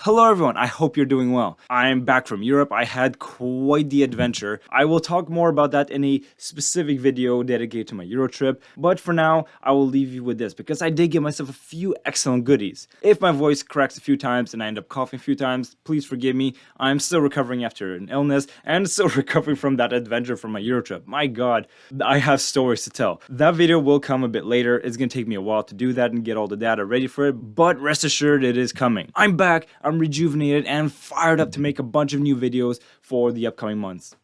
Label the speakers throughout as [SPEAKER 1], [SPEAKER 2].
[SPEAKER 1] Hello everyone, I hope you're doing well. I'm back from Europe. I had quite the adventure. I will talk more about that in a specific video dedicated to my Euro trip, but for now, I will leave you with this because I did give myself a few excellent goodies. If my voice cracks a few times and I end up coughing a few times, please forgive me. I'm still recovering after an illness and still recovering from that adventure from my Euro trip. My god, I have stories to tell. That video will come a bit later. It's gonna take me a while to do that and get all the data ready for it, but rest assured it is coming. I'm back. I'm rejuvenated and fired up to make a bunch of new videos for the upcoming months.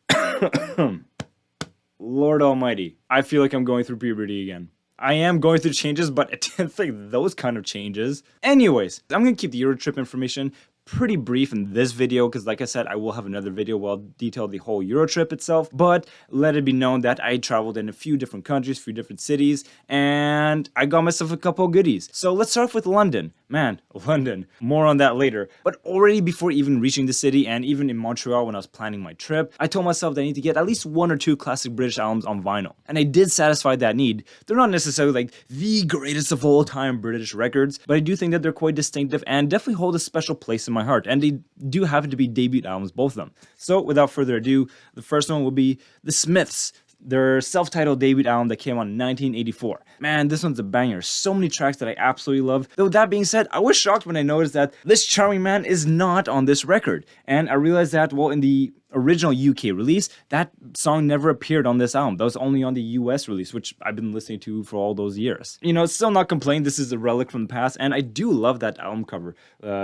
[SPEAKER 1] Lord almighty, I feel like I'm going through puberty again. I am going through changes, but I didn't think those kind of changes. Anyways, I'm gonna keep the Euro trip information pretty brief in this video because like I said, I will have another video where I'll detail the whole Euro trip itself, but let it be known that I traveled in a few different countries, few different cities, and I got myself a couple of goodies. So let's start off with London. Man, London. More on that later. But already before even reaching the city and even in Montreal when I was planning my trip, I told myself that I need to get at least one or two classic British albums on vinyl. And I did satisfy that need. They're not necessarily like the greatest of all time British records, but I do think that they're quite distinctive and definitely hold a special place in my heart. And they do happen to be debut albums, both of them. So without further ado, the first one will be The Smiths, their self-titled debut album that came out in 1984. Man, this one's a banger. So many tracks that I absolutely love. Though that being said, I was shocked when I noticed that this charming man is not on this record. And I realized that, well, in the original UK release, that song never appeared on this album. That was only on the US release, which I've been listening to for all those years. You know, still not complaining, this is a relic from the past, and I do love that album cover.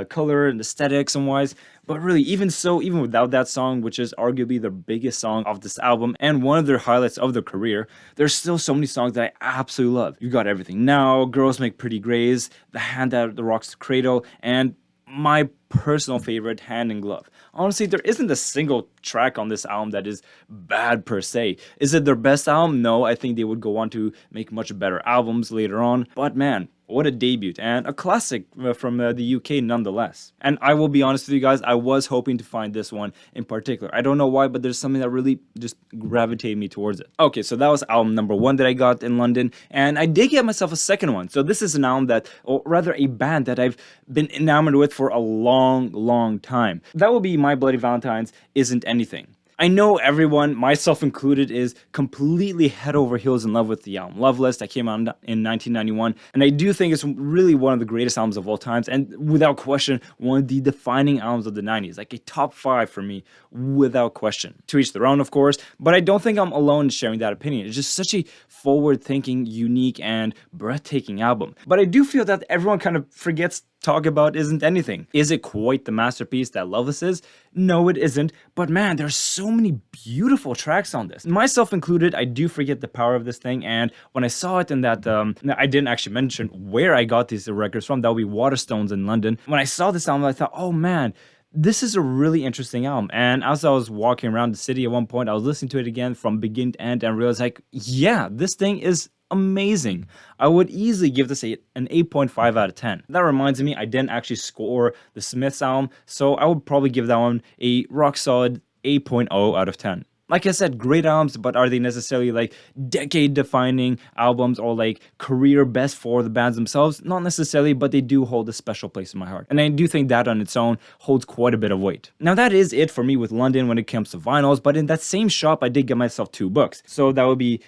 [SPEAKER 1] Color and aesthetics and wise, but really, even so, even without that song, which is arguably the biggest song of this album and one of their highlights of their career, there's still so many songs that I absolutely love. You got Everything Now, Girls Make Pretty Grays, The Hand That Rocks the Cradle, and my personal favorite, Hand in Glove. Honestly, there isn't a single track on this album that is bad per se. Is it their best album? No, I think they would go on to make much better albums later on. But man, what a debut and a classic from the UK nonetheless. And I will be honest with you guys, I was hoping to find this one in particular. I don't know why, but there's something that really just gravitated me towards it. Okay, so that was album number one that I got in London, and I did get myself a second one. So this is an album that, or rather a band that I've been enamored with for a long time. That will be My Bloody Valentine's Isn't Anything. I know everyone, myself included, is completely head over heels in love with the album Loveless that came out in 1991, and I do think it's really one of the greatest albums of all times, and without question, one of the defining albums of the 90s, like a top 5 for me, without question. To each their own, of course, but I don't think I'm alone in sharing that opinion. It's just such a forward-thinking, unique, and breathtaking album. But I do feel that everyone kind of forgets talk about Isn't Anything. Is it quite the masterpiece that Loveless is? No, it isn't, but man, there's so many beautiful tracks on this. Myself included, I do forget the power of this thing, and when I saw it in that, I didn't actually mention where I got these records from, that would be Waterstones in London. When I saw this album, I thought, oh man, this is a really interesting album. And as I was walking around the city at one point, I was listening to it again from beginning to end and realized like, yeah, this thing is amazing. I would easily give this an 8.5 out of 10. That reminds me, I didn't actually score the Smiths album, so I would probably give that one a rock solid 8.0 out of 10. Like I said, great albums, but are they necessarily like decade-defining albums or like career best for the bands themselves? Not necessarily, but they do hold a special place in my heart. And I do think that on its own holds quite a bit of weight. Now that is it for me with London when it comes to vinyls, but in that same shop, I did get myself 2 books. So that would be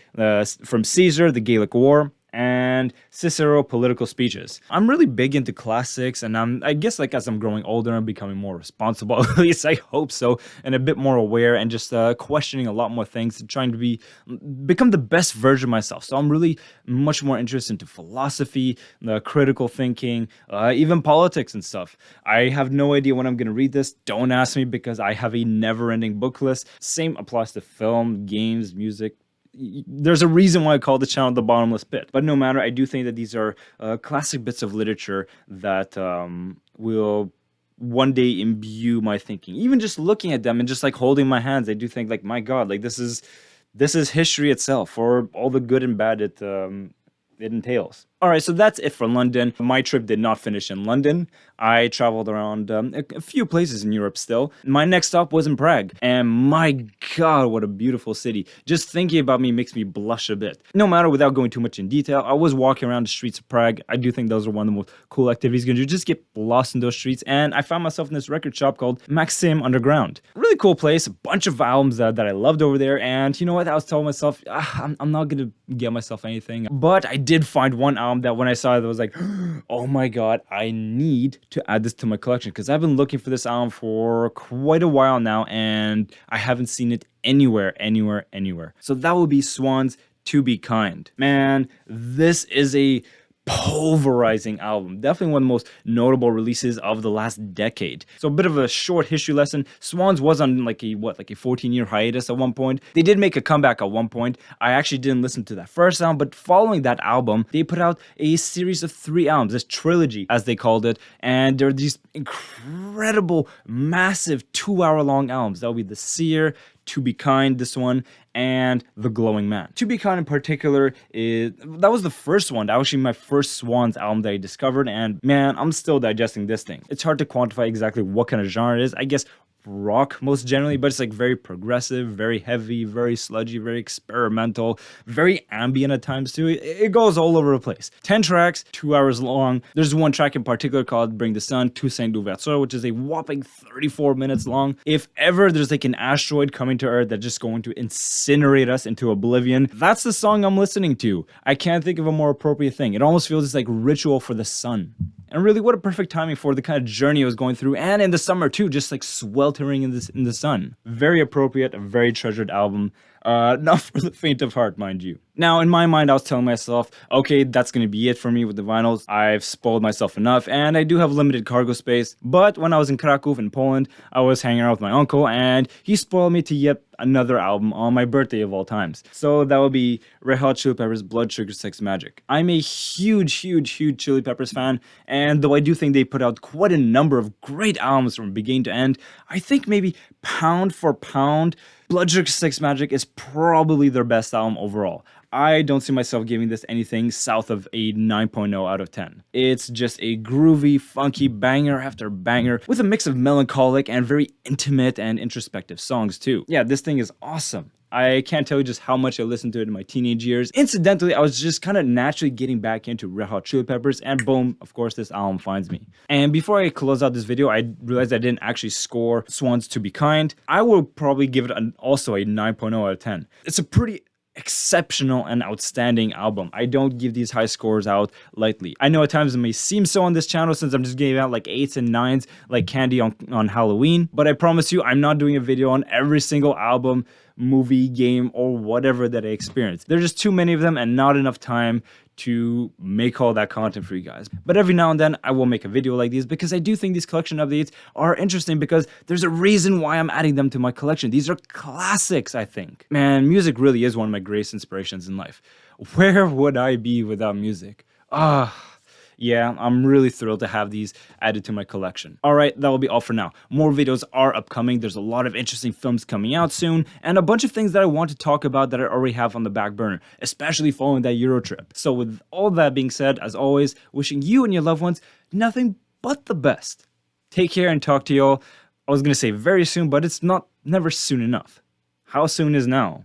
[SPEAKER 1] from Caesar, The Gaelic War, and Cicero Political Speeches. I'm really big into classics, and I guess like as I'm growing older, I'm becoming more responsible, at least I hope so, and a bit more aware and just questioning a lot more things and trying to become the best version of myself. So I'm really much more interested into philosophy, critical thinking, even politics and stuff. I have no idea when I'm going to read this. Don't ask me because I have a never-ending book list. Same applies to film, games, music. There's a reason why I call the channel The Bottomless Pit. But no matter, I do think that these are classic bits of literature that will one day imbue my thinking. Even just looking at them and just like holding my hands, I do think like, my God, like this is history itself for all the good and bad it entails. Alright, so that's it for London. My trip did not finish in London. I traveled around a few places in Europe still. My next stop was in Prague. And my god, what a beautiful city. Just thinking about me makes me blush a bit. No matter, without going too much in detail, I was walking around the streets of Prague. I do think those are one of the most cool activities you can do. Just get lost in those streets. And I found myself in this record shop called Maxim Underground. Really cool place, a bunch of albums that I loved over there. And you know what? I was telling myself, I'm not gonna get myself anything. But I did find one album that when I saw it, I was like, oh my god, I need to add this to my collection, because I've been looking for this album for quite a while now and I haven't seen it anywhere. So that would be Swans To Be Kind. Man, this is a pulverizing album. Definitely one of the most notable releases of the last decade. So a bit of a short history lesson. Swans was on like a 14-year hiatus at one point. They did make a comeback at one point. I actually didn't listen to that first album, but following that album, they put out a series of 3 albums, this trilogy as they called it, and there are these incredible, massive 2-hour-long albums. That would be The Seer, To Be Kind, this one, and The Glowing Man. To Be Kind in particular, that was the first one, that was actually my first Swans album that I discovered, and man, I'm still digesting this thing. It's hard to quantify exactly what kind of genre it is. I guess rock most generally, but it's like very progressive, very heavy, very sludgy, very experimental, very ambient at times too. It goes all over the place. 10 tracks, 2 hours long. There's one track in particular called Bring the Sun to Saint Louverture, which is a whopping 34 minutes long. If ever there's like an asteroid coming to Earth that's just going to incinerate us into oblivion, that's the song I'm listening to. I can't think of a more appropriate thing. It almost feels like ritual for the sun. And really, what a perfect timing for the kind of journey I was going through, and in the summer too, just like sweltering in the sun. Very appropriate, a very treasured album. Not for the faint of heart, mind you. Now, in my mind, I was telling myself, okay, that's going to be it for me with the vinyls. I've spoiled myself enough, and I do have limited cargo space. But when I was in Krakow in Poland, I was hanging out with my uncle, and he spoiled me to yet another album on my birthday of all times. So that would be Red Hot Chili Peppers' Blood Sugar Sex Magic. I'm a huge Chili Peppers fan, and though I do think they put out quite a number of great albums from beginning to end, I think maybe pound for pound, Blood Sugar Sex Magic is probably their best album overall. I don't see myself giving this anything south of a 9.0 out of 10. It's just a groovy, funky banger after banger with a mix of melancholic and very intimate and introspective songs too. Yeah, this thing is awesome. I can't tell you just how much I listened to it in my teenage years. Incidentally, I was just kind of naturally getting back into Red Hot Chili Peppers, and boom, of course, this album finds me. And before I close out this video, I realized I didn't actually score Swans To Be Kind. I will probably give it also a 9.0 out of 10. It's a pretty exceptional and outstanding album. I don't give these high scores out lightly. I know at times it may seem so on this channel since I'm just giving out like 8s and 9s like candy on Halloween, but I promise you I'm not doing a video on every single album, movie, game, or whatever that I experienced. There's just too many of them and not enough time to make all that content for you guys. But every now and then I will make a video like these because I do think these collection updates are interesting because there's a reason why I'm adding them to my collection. These are classics, I think. Man, music really is one of my greatest inspirations in life. Where would I be without music? Yeah, I'm really thrilled to have these added to my collection. Alright, that will be all for now. More videos are upcoming. There's a lot of interesting films coming out soon, and a bunch of things that I want to talk about that I already have on the back burner, especially following that Euro trip. So with all that being said, as always, wishing you and your loved ones nothing but the best. Take care and talk to y'all. I was going to say very soon, but it's never soon enough. How soon is now?